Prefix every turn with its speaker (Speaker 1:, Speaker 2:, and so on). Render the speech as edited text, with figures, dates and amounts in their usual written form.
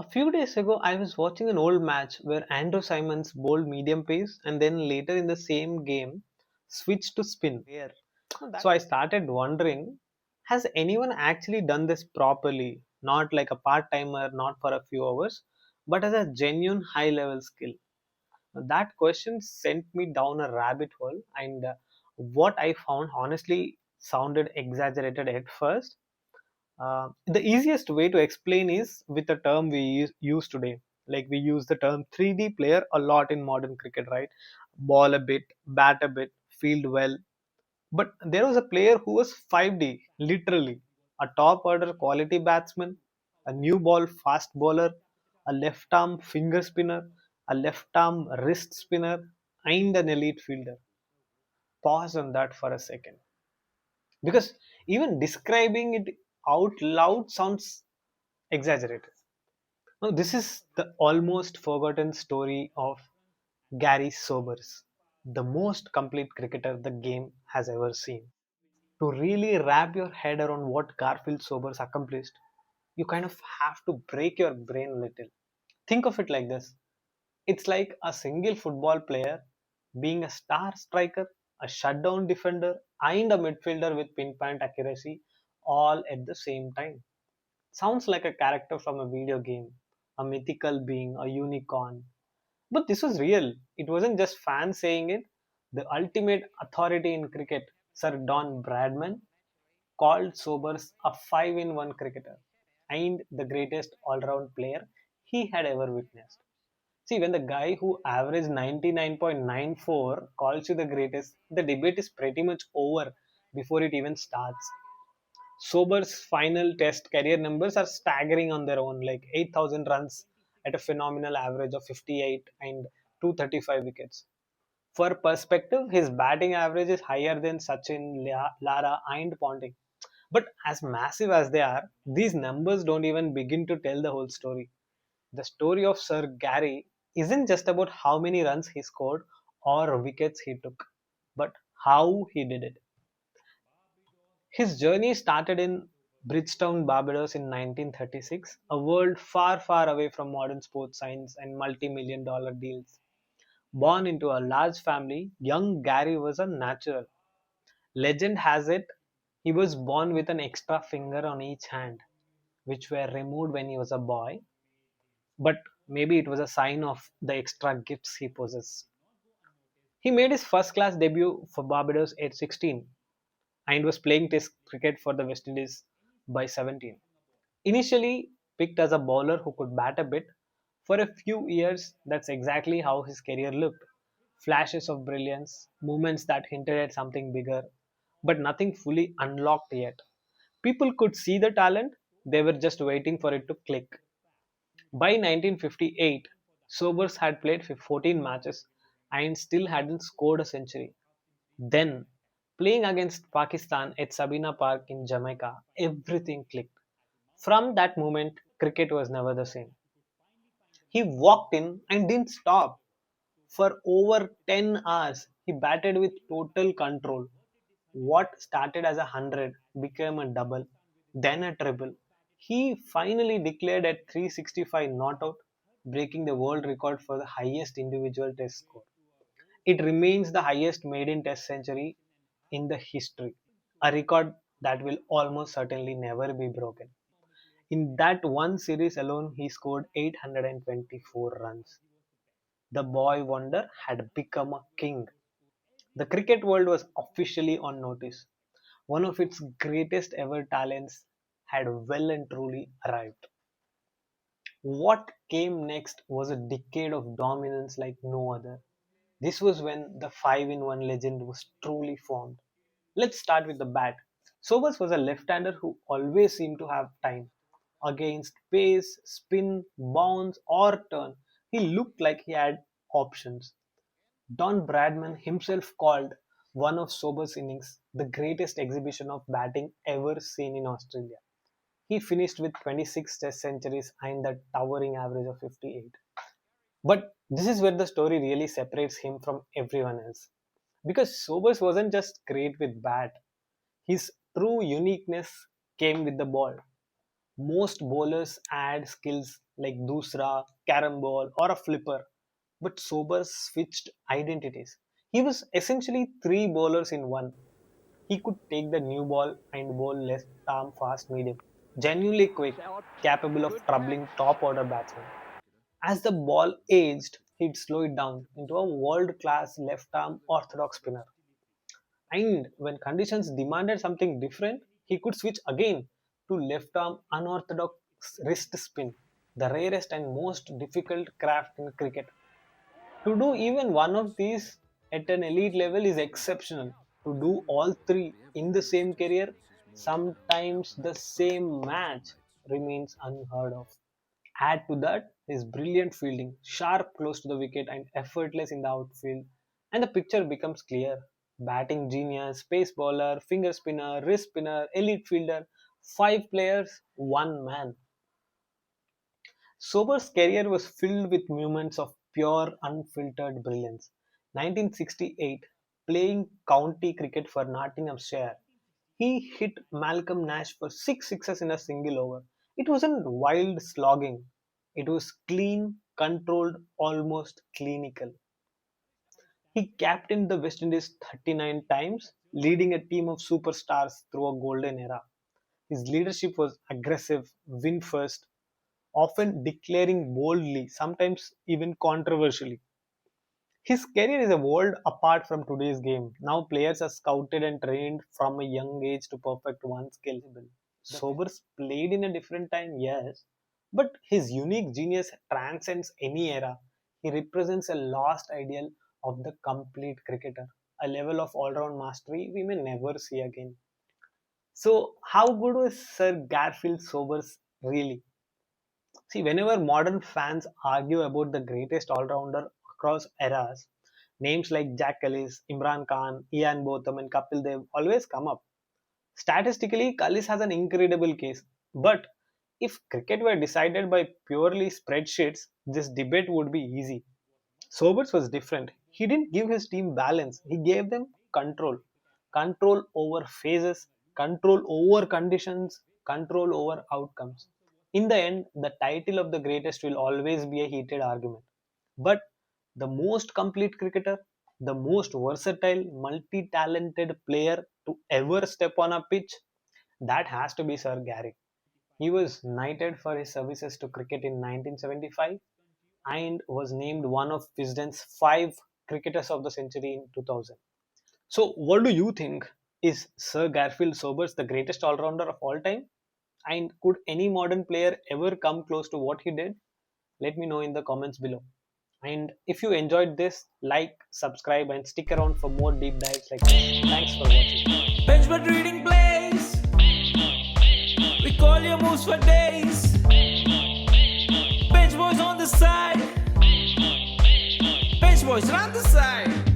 Speaker 1: A few days ago, I was watching an old match where Andrew Simons bowled medium pace and then later in the same game switched to spin. Rare. So I started wondering, has anyone actually done this properly? Not like a part timer, not for a few hours, but as a genuine high level skill. That question sent me down a rabbit hole, and what I found honestly sounded exaggerated at first. The easiest way to explain is with a term we use today. Like we use the term 3D player a lot in modern cricket, right? Ball a bit, bat a bit, field well. But there was a player who was 5D, literally. A top order quality batsman, a new ball fast bowler, a left arm finger spinner, a left arm wrist spinner, and an elite fielder. Pause on that for a second. Because even describing it out loud sounds exaggerated. Now, this is the almost forgotten story of Gary Sobers, the most complete cricketer the game has ever seen. To really wrap your head around what Garfield Sobers accomplished, you kind of have to break your brain a little. Think of it like this: it's like a single football player being a star striker, a shutdown defender, and a midfielder with pinpoint accuracy all at the same time. Sounds like a character from a video game, a mythical being, a unicorn. But this was real. It wasn't just fans saying it. The ultimate authority in cricket, Sir Don Bradman, called Sobers a 5 in 1 cricketer and the greatest all round player he had ever witnessed. See, when the guy who averaged 99.94 calls you the greatest, the debate is pretty much over before it even starts. Sober's final test career numbers are staggering on their own, like 8,000 runs at a phenomenal average of 58 and 235 wickets. For perspective, his batting average is higher than Sachin, Lara, and Ponting. But as massive as they are, these numbers don't even begin to tell the whole story. The story of Sir Gary isn't just about how many runs he scored or wickets he took, but how he did it. His journey started in Bridgetown, Barbados in 1936, a world far, far away from modern sports science and multi-million dollar deals. Born into a large family, young Gary was a natural. Legend has it he was born with an extra finger on each hand, which were removed when he was a boy, but maybe it was a sign of the extra gifts he possessed. He made his first class debut for Barbados at 16 and was playing Test cricket for the West Indies by 17. Initially picked as a bowler who could bat a bit, for a few years that's exactly how his career looked. Flashes of brilliance, moments that hinted at something bigger, but nothing fully unlocked yet. People could see the talent, they were just waiting for it to click. By 1958, Sobers had played 14 matches and still hadn't scored a century. Then, playing against Pakistan at Sabina Park in Jamaica, everything clicked. From that moment, cricket was never the same. He walked in and didn't stop. For over 10 hours, he batted with total control. What started as a 100 became a double, then a triple. He finally declared at 365 not out, breaking the world record for the highest individual test score. It remains the highest maiden test century in the history, a record that will almost certainly never be broken. In that one series alone, he scored 824 runs. The boy wonder had become a king. The cricket world was officially on notice. One of its greatest ever talents had well and truly arrived. What came next was a decade of dominance like no other. This was when the 5 in 1 legend was truly formed. Let's start with the bat. Sobers was a left hander who always seemed to have time. Against pace, spin, bounce, or turn, he looked like he had options. Don Bradman himself called one of Sobers' innings the greatest exhibition of batting ever seen in Australia. He finished with 26 Test centuries and a towering average of 58. But this is where the story really separates him from everyone else. Because Sobers wasn't just great with bat, his true uniqueness came with the ball. Most bowlers add skills like dusra, carom ball, or a flipper, but Sobers switched identities. He was essentially three bowlers in one. He could take the new ball and bowl left arm fast medium, genuinely quick, capable of troubling top order batsmen. As the ball aged, he'd slow it down into a world class left arm orthodox spinner. And when conditions demanded something different, he could switch again to left arm unorthodox wrist spin, the rarest and most difficult craft in cricket. To do even one of these at an elite level is exceptional. To do all three in the same career, sometimes the same match, remains unheard of. Add to that his brilliant fielding, sharp close to the wicket and effortless in the outfield, and the picture becomes clear. Batting genius, pace bowler, finger spinner, wrist spinner, elite fielder, five players, one man. Sober's career was filled with moments of pure, unfiltered brilliance. 1968, playing county cricket for Nottinghamshire, he hit Malcolm Nash for six sixes in a single over. It wasn't wild slogging, it was clean, controlled, almost clinical. He captained the West Indies 39 times, leading a team of superstars through a golden era. His leadership was aggressive, win first, often declaring boldly, sometimes even controversially. His career is a world apart from today's game. Now players are scouted and trained from a young age to perfect one skill. Sobers played in a different time, yes, but his unique genius transcends any era. He represents a lost ideal of the complete cricketer, a level of all-round mastery we may never see again. So, how good was Sir Garfield Sobers really? See, whenever modern fans argue about the greatest all-rounder across eras, names like Jack Ellis, Imran Khan, Ian Botham, and Kapil Dev always come up. Statistically, Kallis has an incredible case, but if cricket were decided by purely spreadsheets, this debate would be easy. Sobers was different. He didn't give his team balance, he gave them control. Control over phases, control over conditions, control over outcomes. In the end, the title of the greatest will always be a heated argument. But the most complete cricketer, the most versatile, multi talented player to ever step on a pitch, that has to be Sir Gary. He was knighted for his services to cricket in 1975 and was named one of Wisden's five cricketers of the century in 2000. So, what do you think? Is Sir Garfield Sobers the greatest all rounder of all time? And could any modern player ever come close to what he did? Let me know in the comments below. And if you enjoyed this, like, subscribe, and stick around for more deep dives like this. Thanks for watching.
Speaker 2: Benchmark reading plays. We call your moves for days. Bench boys on the side. Bench boys run the side.